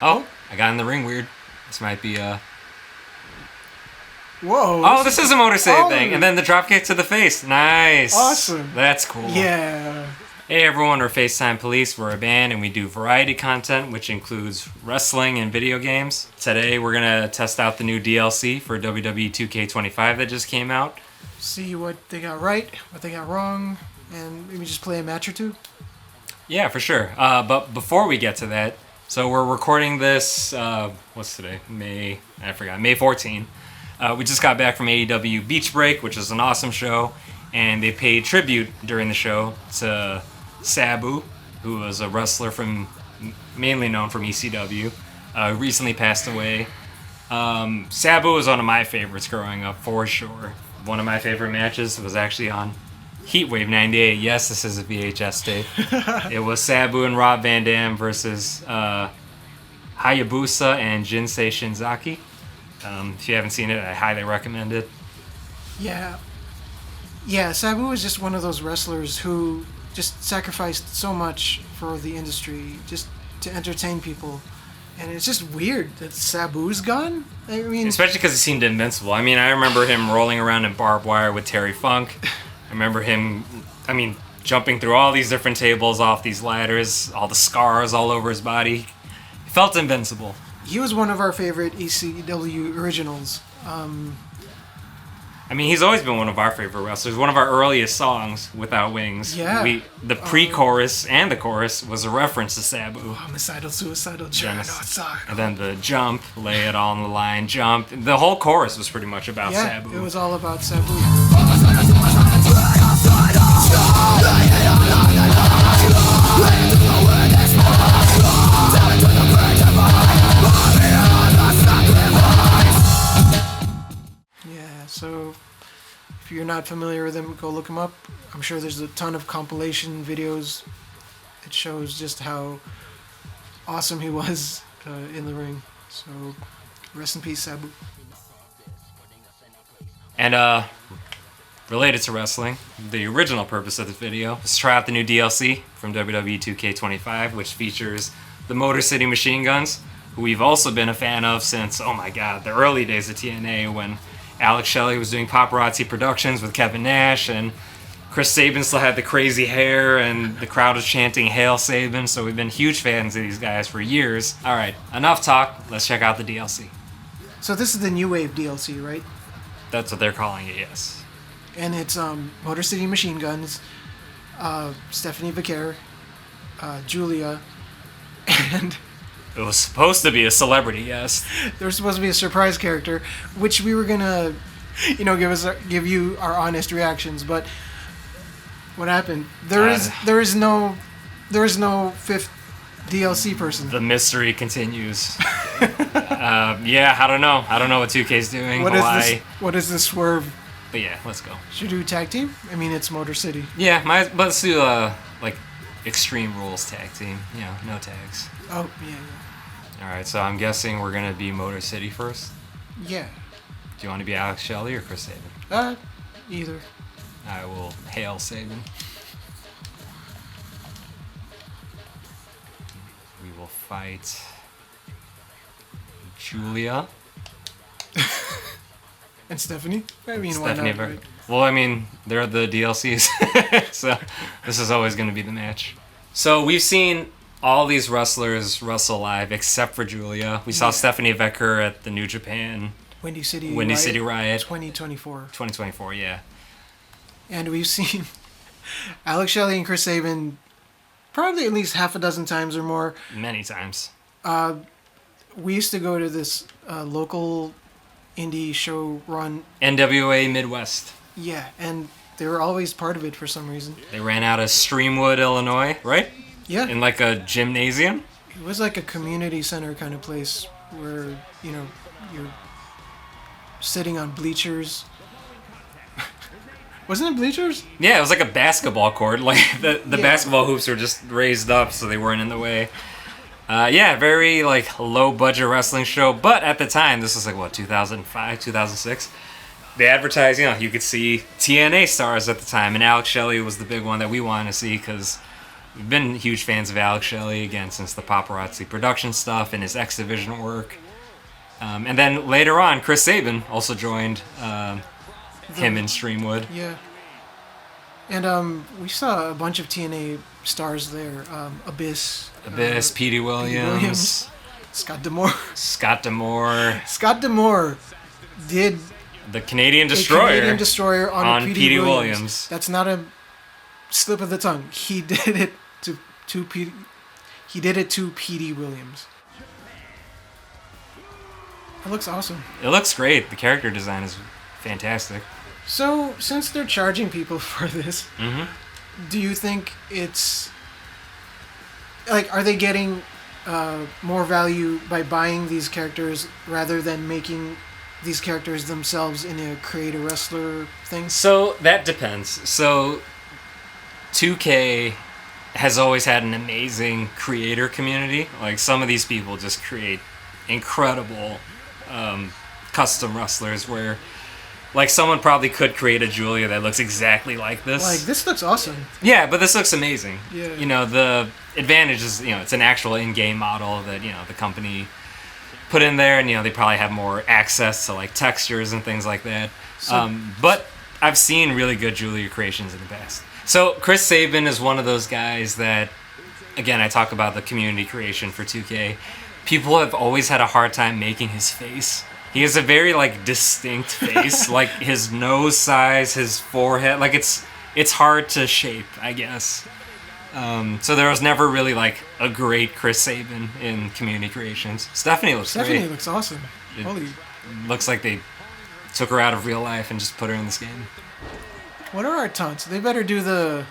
Oh, I got in the ring weird. This might be Whoa. Oh, this is a Motor City thing. And then the drop kick to the face. Nice. Awesome. That's cool. Yeah. Hey everyone, we're FaceTime Police. We're a band and we do variety content, which includes wrestling and video games. Today we're going to test out the new DLC for WWE 2K25 that just came out. See what they got right, what they got wrong, and maybe just play a match or two. Yeah, for sure. But before we get to that, so we're recording this, what's today? May 14. We just got back from AEW Beach Break, which is an awesome show, and they paid tribute during the show to Sabu, who was a wrestler mainly known from ECW, recently passed away. Sabu was one of my favorites growing up, for sure. One of my favorite matches was actually on Heatwave 98. Yes, this is a VHS tape. It was Sabu and Rob Van Dam versus Hayabusa and Jinsei Shinzaki. If you haven't seen it, I highly recommend it. Yeah, Sabu was just one of those wrestlers who just sacrificed so much for the industry, just to entertain people. And it's just weird that Sabu's gone. I mean, especially because he seemed invincible. I mean, I remember him rolling around in barbed wire with Terry Funk. I remember him, jumping through all these different tables off these ladders, all the scars all over his body. He felt invincible. He was one of our favorite ECW originals. He's always been one of our favorite wrestlers. One of our earliest songs, Without Wings. Yeah. The pre-chorus and the chorus was a reference to Sabu. Homicidal, suicidal, genocide. And then the jump, lay it all on the line, jump. The whole chorus was pretty much about Sabu. It was all about Sabu. So, if you're not familiar with him, go look him up. I'm sure there's a ton of compilation videos. It shows just how awesome he was in the ring. So, rest in peace, Sabu. And, related to wrestling, the original purpose of this video is to try out the new DLC from WWE 2K25, which features the Motor City Machine Guns, who we've also been a fan of since, oh my god, the early days of TNA when Alex Shelley was doing Paparazzi Productions with Kevin Nash, and Chris Sabin still had the crazy hair, and the crowd was chanting Hail Sabin, so we've been huge fans of these guys for years. Alright, enough talk, let's check out the DLC. So this is the New Wave DLC, right? That's what they're calling it, yes. And it's Motor City Machine Guns, Stephanie Vicaire, Julia, and... It was supposed to be a celebrity guest. There was supposed to be a surprise character, which we were gonna, give you our honest reactions. But what happened? There is no fifth DLC person. The mystery continues. I don't know. I don't know what 2K's doing. What is this swerve? But yeah, let's go. Should we do tag team? It's Motor City. Yeah, let's do Extreme Rules tag team. No tags. Oh yeah. Alright, so I'm guessing we're gonna be Motor City first? Yeah. Do you want to be Alex Shelley or Chris Sabin? Either. I will hail Sabin. We will fight Julia. And Stephanie? Stephanie, why not? Right? Well, they're the DLCs, so this is always going to be the match. So we've seen all these wrestlers wrestle live except for Julia. We saw Stephanie Vicaire at the New Japan Windy City Riot 2024. 2024, yeah. And we've seen Alex Shelley and Chris Sabin probably at least half a dozen times or more. Many times. We used to go to this local indie show run. NWA Midwest. Yeah, and they were always part of it for some reason. They ran out of Streamwood, Illinois, right? Yeah. In like a gymnasium? It was like a community center kind of place where, you're sitting on bleachers. Wasn't it bleachers? Yeah, it was like a basketball court. Like the basketball hoops were just raised up so they weren't in the way. Very low budget wrestling show. But at the time, this was 2005, 2006. They advertised, you could see TNA stars at the time, and Alex Shelley was the big one that we wanted to see because we've been huge fans of Alex Shelley, again, since the Paparazzi production stuff and his X Division work. And then later on, Chris Sabin also joined him in Streamwood. Yeah. And we saw a bunch of TNA stars there. Abyss. Petey Williams. Scott D'Amore. Scott D'Amore did the Canadian Destroyer, on Petey Williams. Williams. That's not a slip of the tongue. He did it to Petey. He did it to Petey Williams. It looks awesome. It looks great. The character design is fantastic. So, since they're charging people for this, do you think it's like, are they getting more value by buying these characters rather than making these characters themselves in a create a wrestler thing? So that depends. So 2K has always had an amazing creator community. Like, some of these people just create incredible custom wrestlers where, like, someone probably could create a Julia that looks exactly like this. Like, this looks awesome. Yeah, but this looks amazing. Yeah. You know, the advantage is, you know, it's an actual in-game model that, you know, the company put in there, and, you know, they probably have more access to, like, textures and things like that. But I've seen really good Julia creations in the past. So Chris Sabin is one of those guys that, again, I talk about the community creation for 2K. People have always had a hard time making his face. He has a very, like, distinct face. Like, his nose size, his forehead. Like, it's hard to shape, I guess. So there was never really, like, a great Chris Sabin in community creations. Stephanie looks great. Stephanie looks awesome. Looks like they took her out of real life and just put her in this game. What are our taunts? They better do the...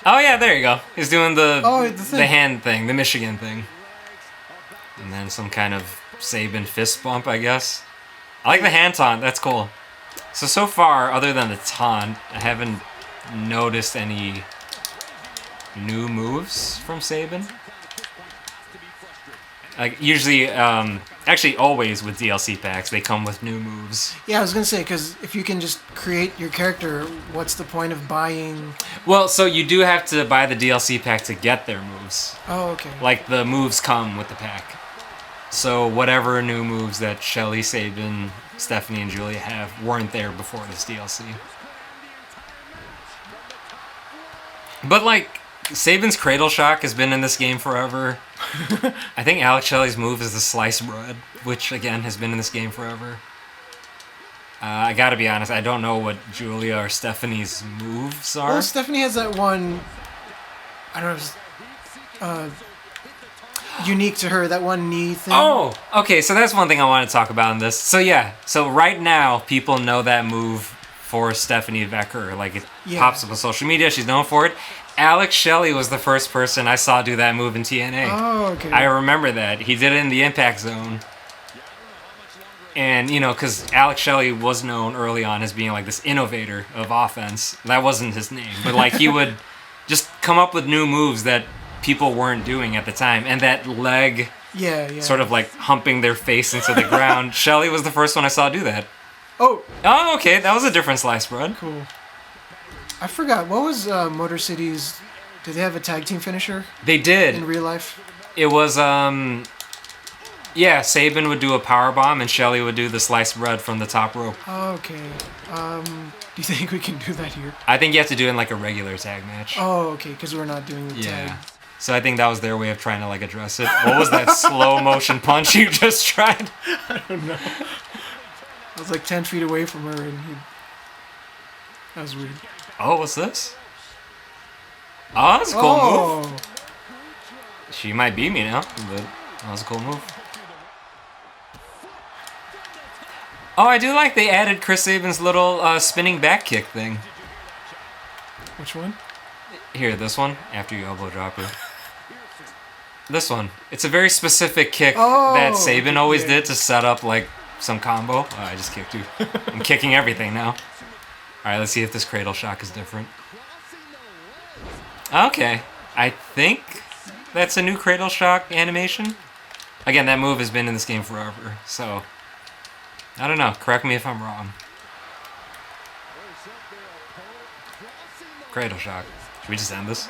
Oh, yeah, there you go. He's doing the thing. the hand thing, the Michigan thing. And then some kind of Sabin fist bump, I guess. I like the hand taunt. That's cool. So far, other than the taunt, I haven't noticed any new moves from Sabin. Like, usually, actually always with DLC packs, they come with new moves. Yeah, I was going to say, because if you can just create your character, what's the point of buying... Well, so you do have to buy the DLC pack to get their moves. Oh, okay. Like, the moves come with the pack. So whatever new moves that Shelley, Sabin, Stephanie, and Julia have weren't there before this DLC. But, like, Sabin's Cradle Shock has been in this game forever. I think Alex Shelley's move is the sliced bread, which, again, has been in this game forever. I gotta be honest, I don't know what Julia or Stephanie's moves are. Well, Stephanie has that one... I don't know... unique to her, that one knee thing. Oh, okay, so that's one thing I want to talk about in this. So yeah, so right now, people know that move for Stephanie Becker. Like, it pops up on social media, she's known for it. Alex Shelley was the first person I saw do that move in TNA. Oh, okay. I remember that. He did it in the Impact Zone. And, you know, because Alex Shelley was known early on as being, like, this innovator of offense. That wasn't his name. But, like, he would just come up with new moves that people weren't doing at the time. And that leg sort of, like, humping their face into the ground. Shelley was the first one I saw do that. Oh, okay. That was a different slice, bro. Cool. I forgot. What was Motor City's... Did they have a tag team finisher? They did. In real life? It was, yeah, Sabin would do a powerbomb and Shelley would do the sliced bread from the top rope. Okay. Do you think we can do that here? I think you have to do it in, like, a regular tag match. Oh, okay, because we're not doing the tag. So I think that was their way of trying to, like, address it. What was that slow motion punch you just tried? I don't know. I was like 10 feet away from her and that was weird. Oh, what's this? Oh, that's a cool move. She might beat me now, but that was a cool move. Oh, I do like they added Chris Sabin's little spinning back kick thing. Which one? Here, this one, after you elbow drop her. This one. It's a very specific kick that Sabin always did to set up, like, some combo. Oh, I just kicked you. I'm kicking everything now. Alright, let's see if this Cradle Shock is different. Okay. I think that's a new Cradle Shock animation. Again, that move has been in this game forever, so... I don't know. Correct me if I'm wrong. Cradle Shock. Should we just end this?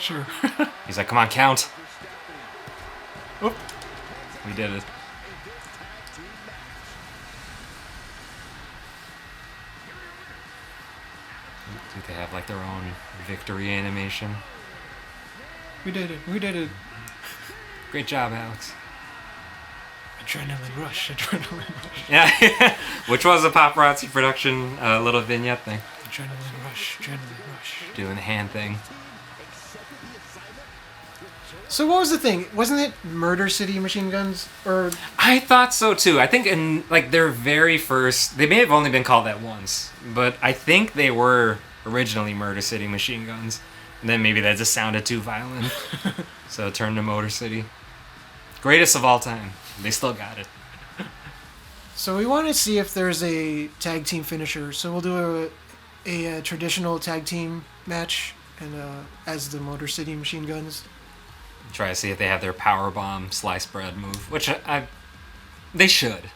Sure. He's like, come on, count. Oh. We did it. Do they have like their own victory animation? We did it. We did it. Great job, Alex. Adrenaline rush. Adrenaline rush. Yeah, which was a paparazzi production little vignette thing. Adrenaline rush. Adrenaline rush. Doing the hand thing. So what was the thing? Wasn't it Murder City machine guns? Or I thought so too. I think in like their very first, they may have only been called that once, but I think they were originally Murder City machine guns. And then maybe that just sounded too violent, so it turned to Motor City. Greatest of all time. They still got it. So we want to see if there's a tag team finisher. So we'll do a traditional tag team match, and as the Motor City machine guns. Try to see if they have their power bomb slice bread move, which they should.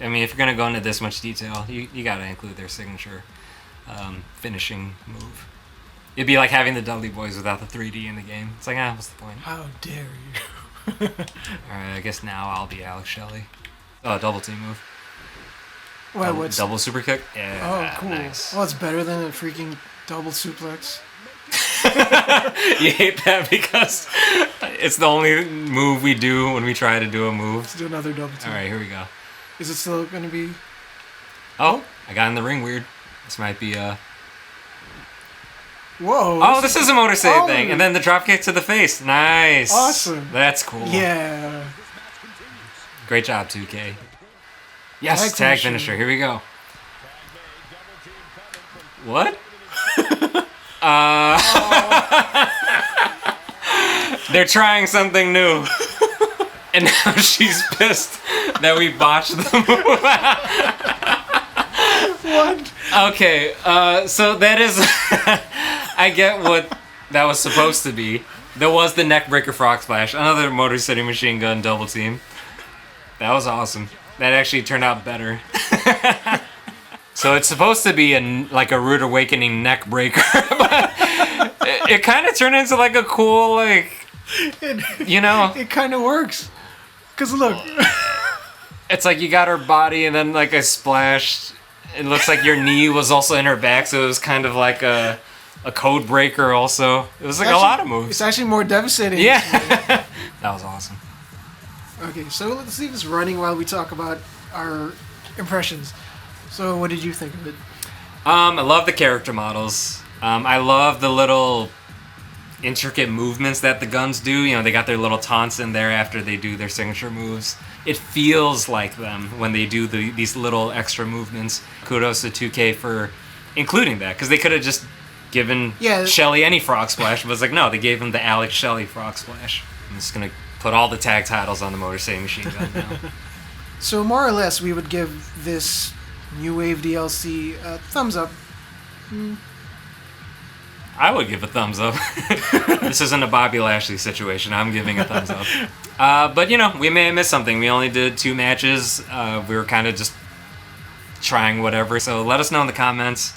I mean, if you're gonna go into this much detail, you gotta include their signature finishing move. It'd be like having the Dudley Boys without the 3D in the game. It's like, what's the point? How dare you? Alright, I guess now I'll be Alex Shelley. Oh, double team move. Well, what's double super kick? Yeah. Oh, cool. Nice. Well, it's better than a freaking double suplex. You hate that because it's the only move we do when we try to do a move. Let's do another double team. Alright, here we go. Is it still going to be... Oh, I got in the ring weird. This might be Whoa. Oh, this is a Motor City thing. And then the drop kick to the face. Nice. Awesome. That's cool. Yeah. Great job, 2K. Yes, tag finisher. Here we go. What? They're trying something new. And now she's pissed that we botched the move. What? Okay, so that is... I get what that was supposed to be. There was the neck breaker frog splash, another Motor City machine gun double team. That was awesome. That actually turned out better. So it's supposed to be like a rude awakening neck breaker, but it kind of turned into like a cool, like, you know. It kind of works. Because look. It's like you got her body and then like a splash. It looks like your knee was also in her back, so it was kind of like a code breaker also. It was like a lot of moves. It's actually more devastating. Yeah. That was awesome. Okay, so let's leave this running while we talk about our impressions. So what did you think of it? I love the character models. I love the little intricate movements that the guns do. You know, they got their little taunts in there after they do their signature moves. It feels like them when they do these little extra movements. Kudos to 2K for including that, because they could have just given Shelley any frog splash, but it's like, no, they gave him the Alex Shelley frog splash. I'm just going to put all the tag titles on the Motor City machine gun now. So more or less, we would give this New Wave DLC a thumbs up. I would give a thumbs up. This isn't a Bobby Lashley situation. I'm giving a thumbs up. But, you know, we may have missed something. We only did 2 matches. We were kind of just trying whatever. So let us know in the comments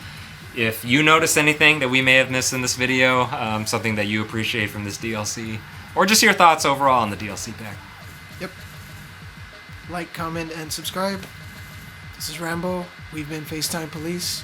if you noticed anything that we may have missed in this video, something that you appreciate from this DLC, or just your thoughts overall on the DLC pack. Yep. Like, comment, and subscribe. This is Rambo. We've been FaceTime Police.